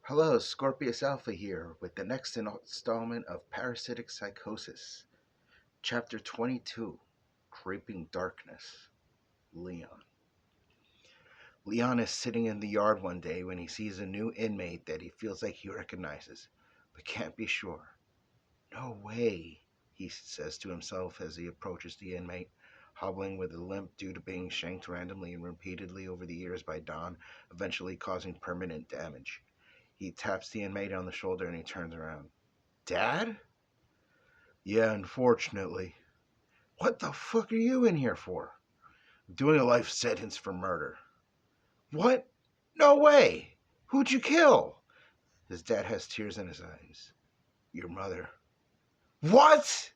Hello, Scorpius Alpha here with the next installment of Parasitic Psychosis, Chapter 22, Creeping Darkness. Leon. Leon is sitting in the yard one day when he sees a new inmate that he feels like he recognizes, but can't be sure. No way, he says to himself as he approaches the inmate, hobbling with a limp due to being shanked randomly and repeatedly over the years by Don, eventually causing permanent damage. He taps the inmate on the shoulder and he turns around. Dad? Yeah, unfortunately. What the fuck are you in here for? I'm doing a life sentence for murder. What? No way! Who'd you kill? His dad has tears in his eyes. Your mother. What?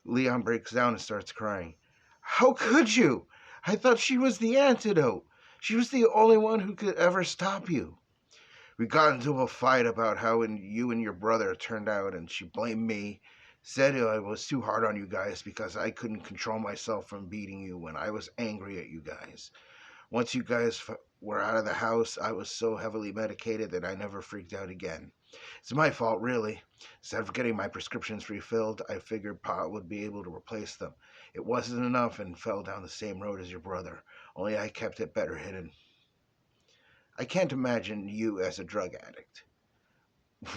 Leon breaks down and starts crying. How could you? I thought she was the antidote. She was the only one who could ever stop you. We got into a fight about how you and your brother turned out, and she blamed me. Said I was too hard on you guys because I couldn't control myself from beating you when I was angry at you guys. Once you guys were out of the house, I was so heavily medicated that I never freaked out again. It's my fault, really. Instead of getting my prescriptions refilled, I figured Pot would be able to replace them. It wasn't enough and fell down the same road as your brother, only I kept it better hidden. I can't imagine you as a drug addict.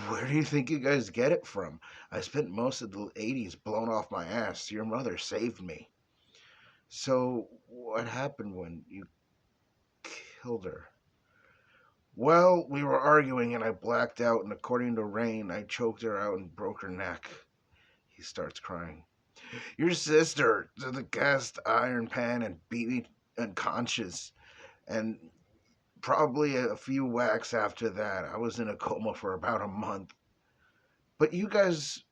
Where do you think you guys get it from? I spent most of the 80s blown off my ass. Your mother saved me. So, what happened when you killed her? Well, we were arguing and I blacked out, and according to Rain, I choked her out and broke her neck. He starts crying. Your sister took the cast iron pan and beat me unconscious, and probably a few whacks after that. I was in a coma for about a month. But you guys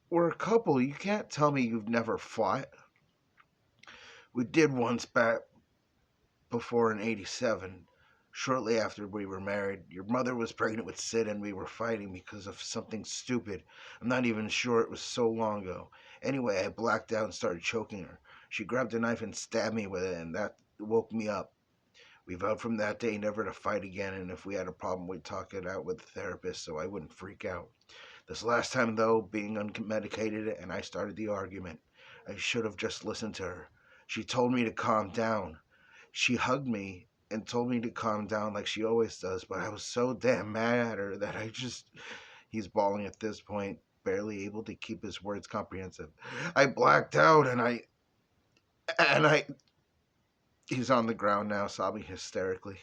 were a couple. You can't tell me you've never fought. We did once back before in 87. Shortly after we were married, your mother was pregnant with Sid and we were fighting because of something stupid. I'm not even sure, it was so long ago. Anyway, I blacked out and started choking her. She grabbed a knife and stabbed me with it, and that woke me up. We vowed from that day never to fight again, and if we had a problem, we'd talk it out with the therapist so I wouldn't freak out. This last time, though, being unmedicated, and I started the argument. I should have just listened to her. She told me to calm down. She hugged me and told me to calm down like she always does, but I was so damn mad at her that He's bawling at this point, barely able to keep his words comprehensive. I blacked out and I... He's on the ground now, sobbing hysterically.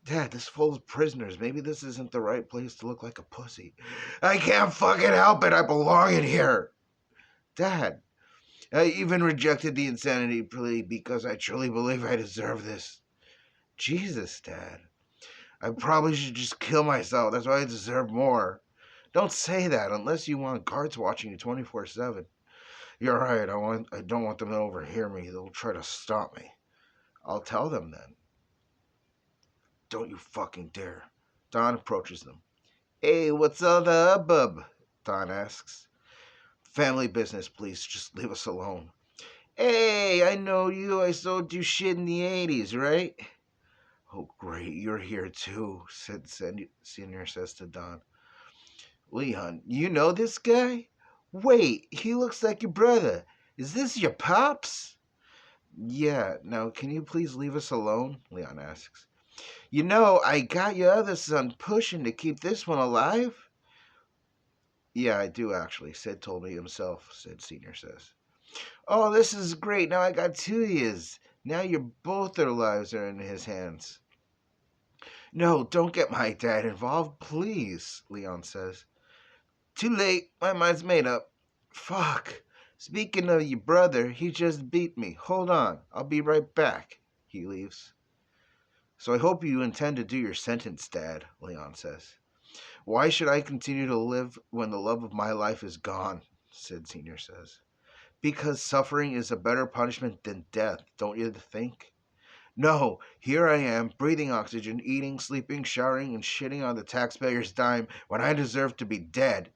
Dad, this full of prisoners. Maybe this isn't the right place to look like a pussy. I can't fucking help it. I belong in here. Dad, I even rejected the insanity plea because I truly believe I deserve this. Jesus, Dad. I probably should just kill myself. That's why I deserve more. Don't say that unless you want guards watching you 24/7. You're right. I don't want them to overhear me. They'll try to stop me. I'll tell them then. Don't you fucking dare. Don approaches them. Hey, what's all the hubbub? Don asks. Family business, please. Just leave us alone. Hey, I know you. I sold you shit in the 80s, right? Oh, great. You're here, too, Senior says to Don. Leon, you know this guy? Wait, he looks like your brother. Is this your pops? Yeah. Now, can you please leave us alone? Leon asks. You know, I got your other son pushing to keep this one alive. Yeah, I do actually. Sid told me himself, Senior says. Oh, this is great. Now I got two years. Now both their lives are in his hands. No, don't get my dad involved, please, Leon says. Too late. My mind's made up. Fuck. Speaking of your brother, he just beat me. Hold on. I'll be right back. He leaves. So I hope you intend to do your sentence, Dad, Leon says. Why should I continue to live when the love of my life is gone? Sid Sr. says. Because suffering is a better punishment than death, don't you think? No, here I am, breathing oxygen, eating, sleeping, showering, and shitting on the taxpayer's dime when I deserve to be dead.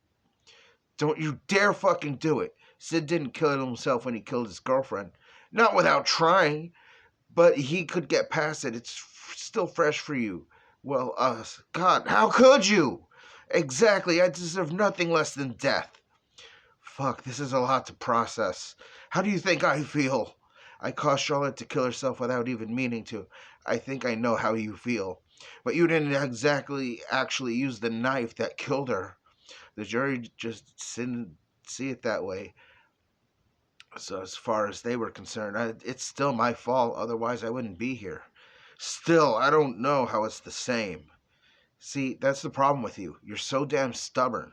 Don't you dare fucking do it. Sid didn't kill himself when he killed his girlfriend. Not without trying. But he could get past it. It's still fresh for you. Well, God, how could you? Exactly, I deserve nothing less than death. Fuck, this is a lot to process. How do you think I feel? I caused Charlotte to kill herself without even meaning to. I think I know how you feel. But you didn't exactly actually use the knife that killed her. The jury just didn't see it that way. So as far as they were concerned, it's still my fault. Otherwise, I wouldn't be here. Still, I don't know how it's the same. See, that's the problem with you. You're so damn stubborn.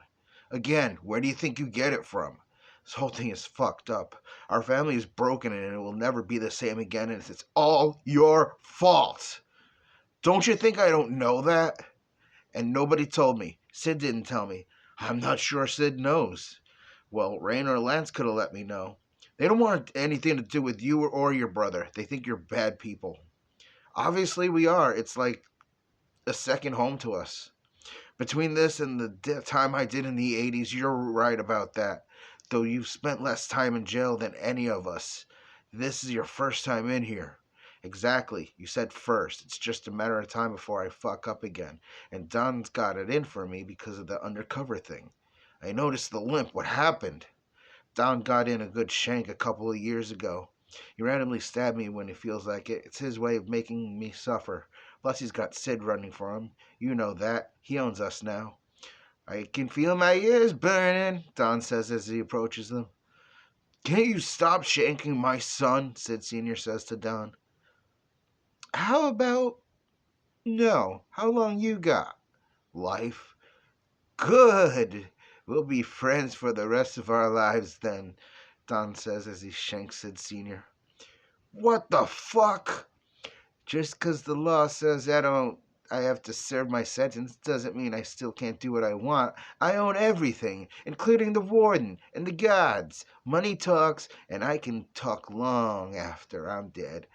Again, where do you think you get it from? This whole thing is fucked up. Our family is broken and it will never be the same again, and it's all your fault. Don't you think I don't know that? And nobody told me. Sid didn't tell me. I'm not sure Sid knows. Well, Rain or Lance could have let me know. They don't want anything to do with you or your brother. They think you're bad people. Obviously, we are. It's like a second home to us. Between this and the time I did in the 80s, you're right about that. Though you've spent less time in jail than any of us. This is your first time in here. Exactly. You said first. It's just a matter of time before I fuck up again. And Don's got it in for me because of the undercover thing. I noticed the limp. What happened? Don got in a good shank a couple of years ago. He randomly stabbed me when he feels like it. It's his way of making me suffer. Plus, he's got Sid running for him. You know that. He owns us now. I can feel my ears burning, Don says as he approaches them. Can't you stop shanking my son? Sid Sr. says to Don. How about no? How long you got? Life. Good. We'll be friends for the rest of our lives then, Don says as he shanks Sid Sr. What the fuck? Just 'cause the law says I have to serve my sentence doesn't mean I still can't do what I want. I own everything, including the warden and the guards. Money talks, and I can talk long after I'm dead.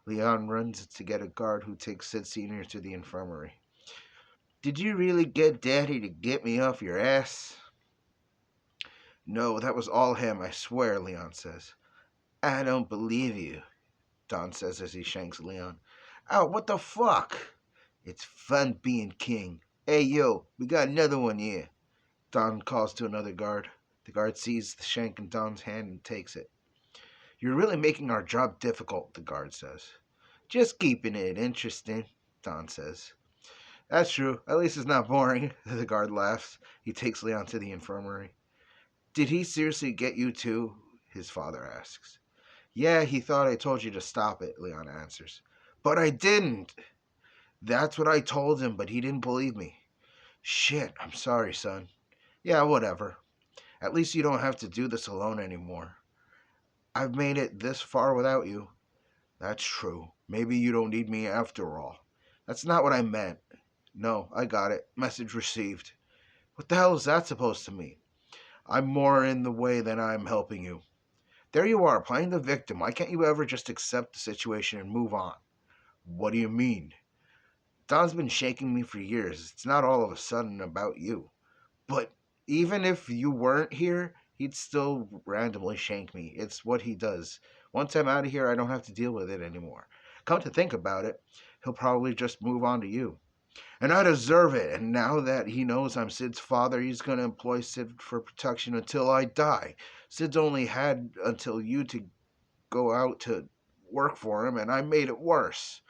Leon runs to get a guard who takes Sid Sr. to the infirmary. Did you really get Daddy to get me off your ass? No, that was all him, I swear, Leon says. I don't believe you, Don says as he shanks Leon. Oh, what the fuck? It's fun being king. Hey, yo, we got another one here. Don calls to another guard. The guard sees the shank in Don's hand and takes it. You're really making our job difficult, the guard says. Just keeping it interesting, Don says. That's true. At least it's not boring, the guard laughs. He takes Leon to the infirmary. Did he seriously get you too? His father asks. Yeah, he thought I told you to stop it, Leon answers. But I didn't. That's what I told him, but he didn't believe me. Shit, I'm sorry, son. Yeah, whatever. At least you don't have to do this alone anymore. I've made it this far without you. That's true. Maybe you don't need me after all. That's not what I meant. No, I got it. Message received. What the hell is that supposed to mean? I'm more in the way than I'm helping you. There you are, playing the victim. Why can't you ever just accept the situation and move on? What do you mean? Don's been shaking me for years. It's not all of a sudden about you. But even if you weren't here, he'd still randomly shank me. It's what he does. Once I'm out of here, I don't have to deal with it anymore. Come to think about it, he'll probably just move on to you. And I deserve it. And now that he knows I'm Sid's father, he's going to employ Sid for protection until I die. Sid's only had until you to go out to work for him, and I made it worse.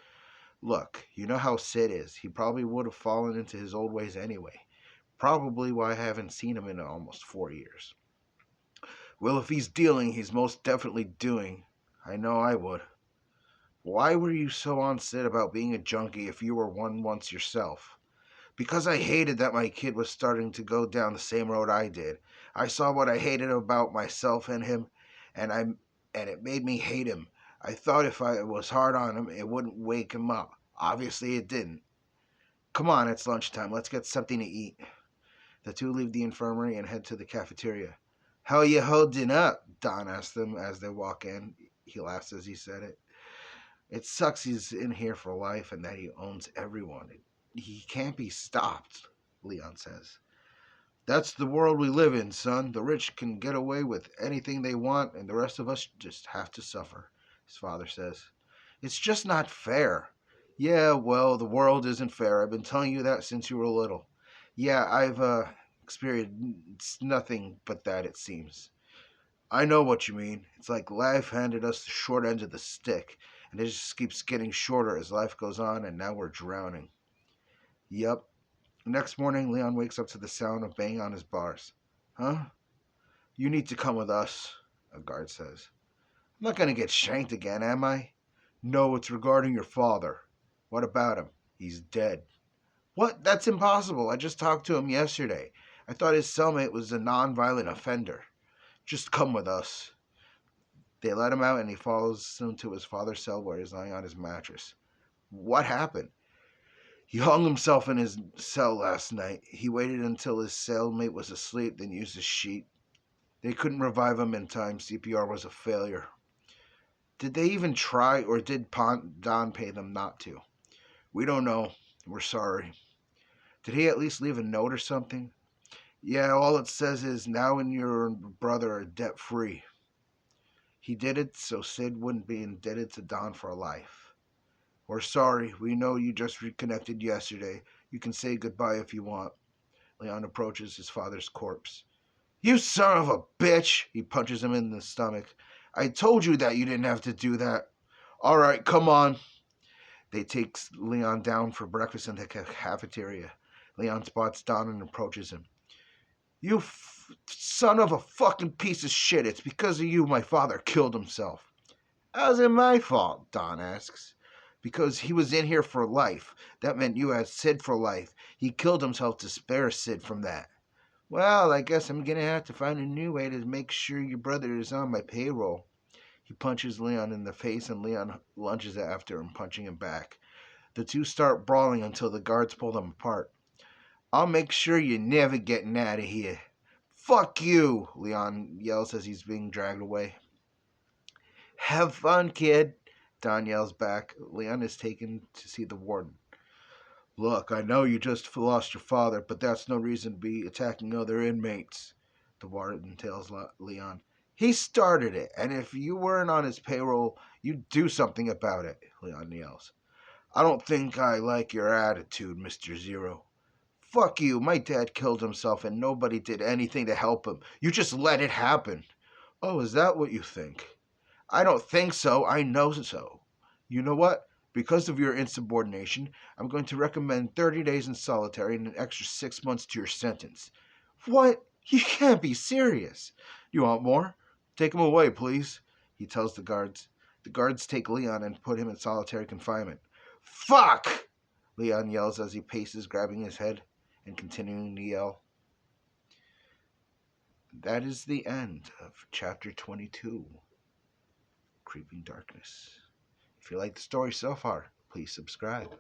Look, you know how Sid is. He probably would have fallen into his old ways anyway. Probably why I haven't seen him in almost 4 years. Well, if he's dealing, he's most definitely doing. I know I would. Why were you so on Sid about being a junkie if you were one once yourself? Because I hated that my kid was starting to go down the same road I did. I saw what I hated about myself and him, and it made me hate him. I thought if I was hard on him, it wouldn't wake him up. Obviously, it didn't. Come on, it's lunchtime. Let's get something to eat. The two leave the infirmary and head to the cafeteria. How are you holding up? Don asks them as they walk in. He laughs as he said it. It sucks he's in here for life and that he owns everyone. He can't be stopped, Leon says. That's the world we live in, son. The rich can get away with anything they want, and the rest of us just have to suffer, his father says. It's just not fair. Yeah, well, the world isn't fair. I've been telling you that since you were little. Yeah, I've experienced nothing but that, it seems. I know what you mean. It's like life handed us the short end of the stick, and it just keeps getting shorter as life goes on, and now we're drowning. Yep. Next morning, Leon wakes up to the sound of banging on his bars. Huh? You need to come with us, a guard says. I'm not going to get shanked again, am I? No, it's regarding your father. What about him? He's dead. What? That's impossible. I just talked to him yesterday. I thought his cellmate was a non-violent offender. Just come with us. They let him out and he follows them to his father's cell where he's lying on his mattress. What happened? He hung himself in his cell last night. He waited until his cellmate was asleep, then used a sheet. They couldn't revive him in time. CPR was a failure. Did they even try, or did Don pay them not to? We don't know. We're sorry. Did he at least leave a note or something? Yeah, all it says is, now and your brother are debt-free. He did it so Sid wouldn't be indebted to Don for life. We're sorry. We know you just reconnected yesterday. You can say goodbye if you want. Leon approaches his father's corpse. You son of a bitch! He punches him in the stomach. I told you that you didn't have to do that. All right, come on. They take Leon down for breakfast in the cafeteria. Leon spots Don and approaches him. You son of a fucking piece of shit. It's because of you my father killed himself. How's it my fault? Don asks. Because he was in here for life. That meant you had Sid for life. He killed himself to spare Sid from that. Well, I guess I'm gonna have to find a new way to make sure your brother is on my payroll. He punches Leon in the face and Leon lunges after him, punching him back. The two start brawling until the guards pull them apart. I'll make sure you're never getting out of here. Fuck you, Leon yells as he's being dragged away. Have fun, kid, Don yells back. Leon is taken to see the warden. Look, I know you just lost your father, but that's no reason to be attacking other inmates, the warden tells Leon. He started it, and if you weren't on his payroll, you'd do something about it, Leon yells. I don't think I like your attitude, Mr. Zero. Fuck you, my dad killed himself and nobody did anything to help him. You just let it happen. Oh, is that what you think? I don't think so, I know so. You know what? Because of your insubordination, I'm going to recommend 30 days in solitary and an extra 6 months to your sentence. What? You can't be serious. You want more? Take him away, please, he tells the guards. The guards take Leon and put him in solitary confinement. Fuck! Leon yells as he paces, grabbing his head and continuing to yell. That is the end of chapter 22, Creeping Darkness. If you like the story so far, please subscribe.